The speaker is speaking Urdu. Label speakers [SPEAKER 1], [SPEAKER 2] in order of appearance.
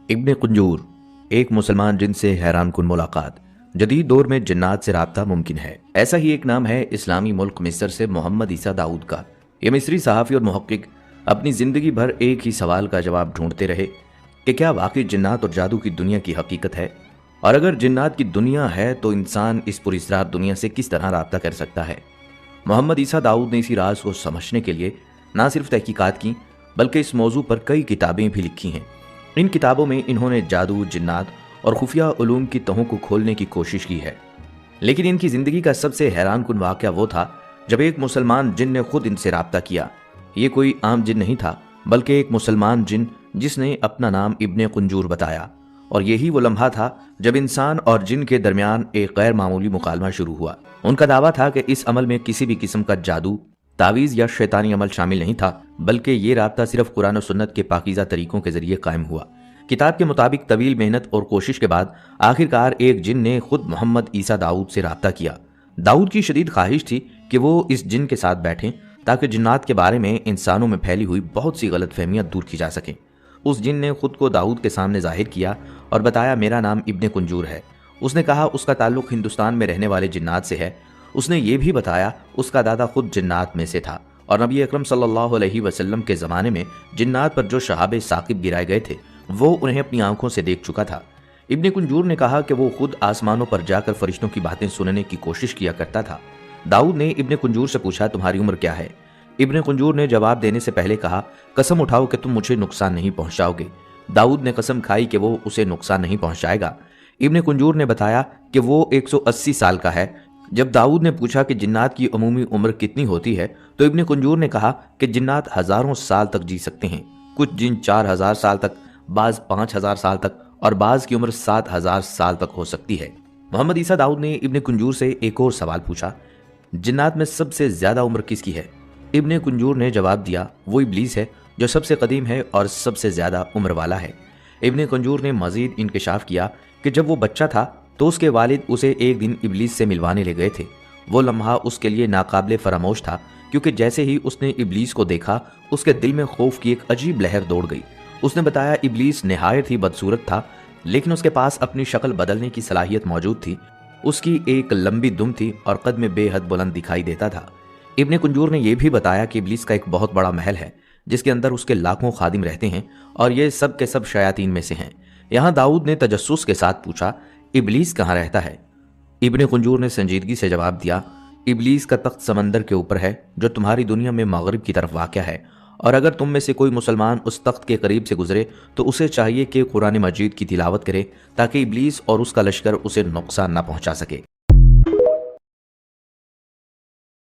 [SPEAKER 1] ابن قنجور ایک مسلمان جن سے حیران کن ملاقات۔ جدید دور میں جنات سے رابطہ ممکن ہے، ایسا ہی ایک نام ہے اسلامی ملک مصر سے محمد عیسیٰ داؤد کا۔ یہ مصری صحافی اور محقق اپنی زندگی بھر ایک ہی سوال کا جواب ڈھونڈتے رہے کہ کیا واقعی جنات اور جادو کی دنیا کی حقیقت ہے، اور اگر جنات کی دنیا ہے تو انسان اس پراسرار دنیا سے کس طرح رابطہ کر سکتا ہے۔ محمد عیسیٰ داؤد نے اسی راز کو سمجھنے کے لیے نہ صرف تحقیقات کی بلکہ اس موضوع پر کئی کتابیں بھی لکھی ہیں۔ ان کتابوں میں انہوں نے جادو، جنات اور خفیہ علوم کی تہوں کو کھولنے کی کوشش کی ہے، لیکن ان کی زندگی کا سب سے حیران کن واقعہ وہ تھا جب ایک مسلمان جن نے خود ان سے رابطہ کیا۔ یہ کوئی عام جن نہیں تھا بلکہ ایک مسلمان جن جس نے اپنا نام ابن قنجور بتایا، اور یہی وہ لمحہ تھا جب انسان اور جن کے درمیان ایک غیر معمولی مکالمہ شروع ہوا۔ ان کا دعویٰ تھا کہ اس عمل میں کسی بھی قسم کا جادو، تعویذ یا شیطانی عمل شامل نہیں تھا، بلکہ یہ رابطہ صرف قرآن و سنت کے پاکیزہ طریقوں کے ذریعے قائم ہوا۔ کتاب کے مطابق طویل محنت اور کوشش کے بعد آخرکار ایک جن نے خود محمد عیسیٰ داؤد سے رابطہ کیا۔ داؤد کی شدید خواہش تھی کہ وہ اس جن کے ساتھ بیٹھیں تاکہ جنات کے بارے میں انسانوں میں پھیلی ہوئی بہت سی غلط فہمیاں دور کی جا سکیں۔ اس جن نے خود کو داؤد کے سامنے ظاہر کیا اور بتایا، میرا نام ابن قنجور ہے۔ اس نے کہا اس کا تعلق ہندوستان میں رہنے والے جنات سے ہے۔ اس نے یہ بھی بتایا اس کا دادا خود جنات میں سے تھا، اور نبی اکرم صلی اللہ علیہ وسلم کے زمانے میں جنات پر جو شہاب ثاقب گرائے گئے تھے وہ انہیں اپنی آنکھوں سے دیکھ چکا تھا۔ ابن قنجور نے کہا کہ وہ خود آسمانوں پر جا کر فرشتوں کی باتیں سننے کی کوشش کیا کرتا تھا۔ داؤد نے ابن قنجور سے پوچھا، تمہاری عمر کیا ہے؟ ابن قنجور نے جواب دینے سے پہلے کہا، قسم اٹھاؤ کہ تم مجھے نقصان نہیں پہنچاؤ گے۔ داؤد نے قسم کھائی کہ وہ اسے نقصان نہیں پہنچائے گا۔ ابن قنجور نے بتایا کہ وہ 180 سال کا ہے۔ جب داؤد نے پوچھا کہ جنات کی عمومی عمر کتنی ہوتی ہے تو ابن قنجور نے کہا کہ جنات ہزاروں سال تک جی سکتے ہیں، کچھ جن 4000 سال تک، بعض 5000 سال تک، اور بعض کی عمر 7000 سال تک ہو سکتی ہے۔ محمد عیسیٰ داؤد نے ابن قنجور سے ایک اور سوال پوچھا، جنات میں سب سے زیادہ عمر کس کی ہے؟ ابن قنجور نے جواب دیا، وہ ابلیس ہے جو سب سے قدیم ہے اور سب سے زیادہ عمر والا ہے۔ ابن قنجور نے مزید انکشاف کیا کہ جب وہ بچہ تھا تو اس کے والد اسے ایک دن ابلیس سے ملوانے لے گئے تھے۔ وہ لمحہ اس کے لیے ناقابل فراموش تھا، کیونکہ جیسے ہی اس نے ابلیس کو دیکھا اس کے دل میں خوف کی ایک عجیب لہر دوڑ گئی۔ اس نے بتایا، ابلیس نہایت ہی بدصورت تھا، لیکن اس کے پاس اپنی شکل بدلنے کی صلاحیت موجود تھی۔ اس کی ایک لمبی دم تھی اور قد میں بے حد بلند دکھائی دیتا تھا۔ ابن قنجور نے یہ بھی بتایا کہ ابلیس کا ایک بہت بڑا محل ہے جس کے اندر اس کے لاکھوں خادم رہتے ہیں، اور یہ سب کے سب شیاطین میں سے ہیں۔ یہاں داؤد نے تجسس کے ساتھ پوچھا، ابلیس کہاں رہتا ہے؟ ابن قنجور نے سنجیدگی سے جواب دیا، ابلیس کا تخت سمندر کے اوپر ہے جو تمہاری دنیا میں مغرب کی طرف واقع ہے، اور اگر تم میں سے کوئی مسلمان اس تخت کے قریب سے گزرے تو اسے چاہیے کہ قرآن مجید کی تلاوت کرے تاکہ ابلیس اور اس کا لشکر اسے نقصان نہ پہنچا سکے۔